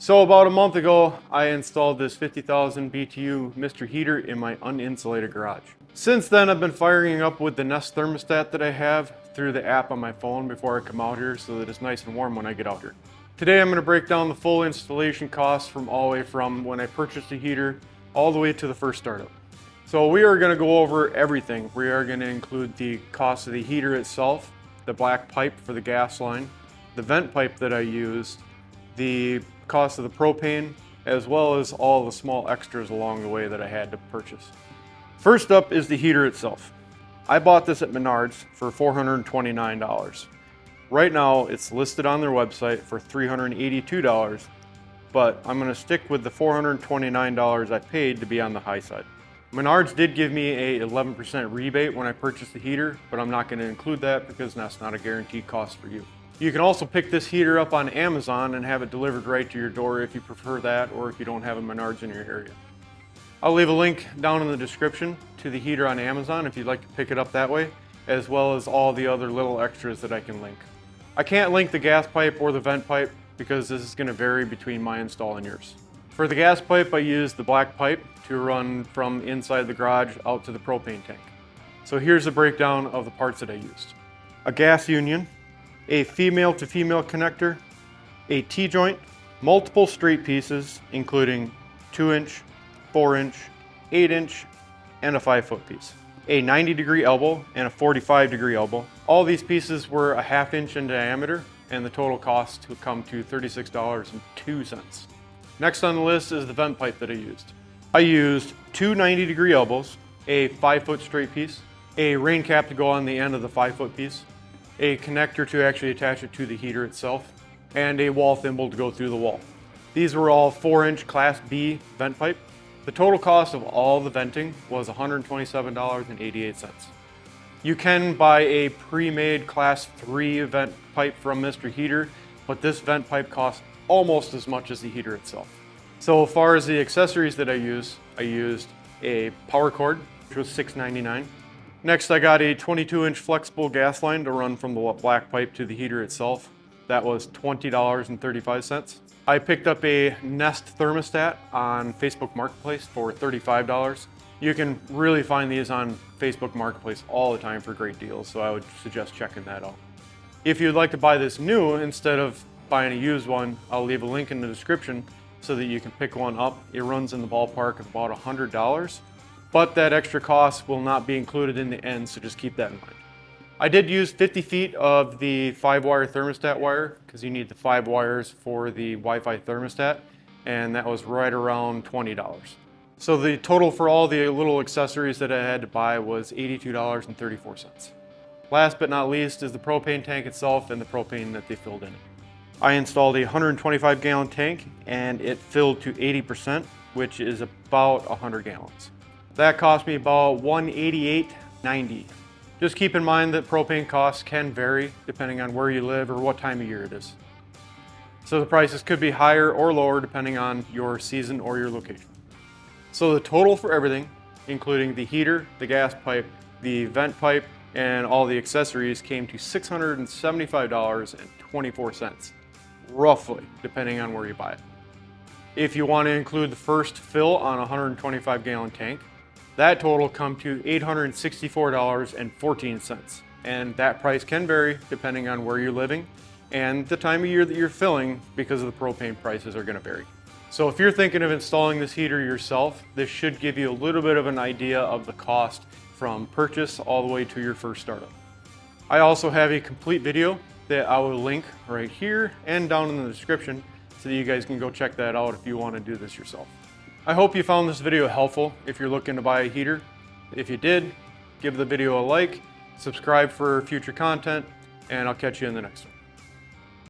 So about a month ago, I installed this 50,000 BTU Mr. Heater in my uninsulated garage. Since then, I've been firing up with the Nest thermostat that I have through the app on my phone before I come out here so that it's nice and warm when I get out here. Today, I'm going to break down the full installation costs from all the way from when I purchased the heater all the way to the first startup. So we are going to go over everything. We are going to include the cost of the heater itself, the black pipe for the gas line, the vent pipe that I used, the cost of the propane, as well as all the small extras along the way that I had to purchase. First up is the heater itself. I bought this at Menards for $429. Right now it's listed on their website for $382, but I'm going to stick with the $429 I paid to be on the high side. Menards did give me a 11% rebate when I purchased the heater, but I'm not going to include that because that's not a guaranteed cost for you. You can also pick this heater up on Amazon and have it delivered right to your door if you prefer that, or if you don't have a Menards in your area. I'll leave a link down in the description to the heater on Amazon if you'd like to pick it up that way, as well as all the other little extras that I can link. I can't link the gas pipe or the vent pipe because this is going to vary between my install and yours. For the gas pipe, I used the black pipe to run from inside the garage out to the propane tank. So here's a breakdown of the parts that I used. A gas union, a female to female connector, a T-joint, multiple straight pieces including 2-inch, 4-inch, 8-inch, and a 5-foot piece, a 90-degree elbow and a 45-degree elbow. All these pieces were a 1/2 inch in diameter, and the total cost would come to $36.02. Next on the list is the vent pipe that I used. I used two 90-degree elbows, a 5-foot straight piece, a rain cap to go on the end of the 5-foot piece, a connector to actually attach it to the heater itself, and a wall thimble to go through the wall. These were all 4-inch Class B vent pipe. The total cost of all the venting was $127.88. You can buy a pre-made Class 3 vent pipe from Mr. Heater, but this vent pipe costs almost as much as the heater itself. So as far as the accessories that I used a power cord, which was $6.99. Next, I got a 22-inch flexible gas line to run from the black pipe to the heater itself. That was $20.35. I picked up a Nest thermostat on Facebook Marketplace for $35. You can really find these on Facebook Marketplace all the time for great deals, so I would suggest checking that out. If you'd like to buy this new instead of buying a used one, I'll leave a link in the description so that you can pick one up. It runs in the ballpark of about $100. But that extra cost will not be included in the end, so just keep that in mind. I did use 50 feet of the 5-wire thermostat wire because you need the 5 wires for the Wi-Fi thermostat, and that was right around $20. So the total for all the little accessories that I had to buy was $82.34. Last but not least is the propane tank itself and the propane that they filled in it. I installed a 125-gallon tank and it filled to 80%, which is about 100 gallons. That cost me about $188.90. Just keep in mind that propane costs can vary depending on where you live or what time of year it is. So the prices could be higher or lower depending on your season or your location. So the total for everything, including the heater, the gas pipe, the vent pipe, and all the accessories came to $675.24, roughly, depending on where you buy it. If you want to include the first fill on a 125-gallon tank, that total come to $864.14, and that price can vary depending on where you're living and the time of year that you're filling because of the propane prices are going to vary. So if you're thinking of installing this heater yourself, this should give you a little bit of an idea of the cost from purchase all the way to your first startup. I also have a complete video that I will link right here and down in the description so that you guys can go check that out if you want to do this yourself. I hope you found this video helpful if you're looking to buy a heater. If you did, give the video a like, subscribe for future content, and I'll catch you in the next one.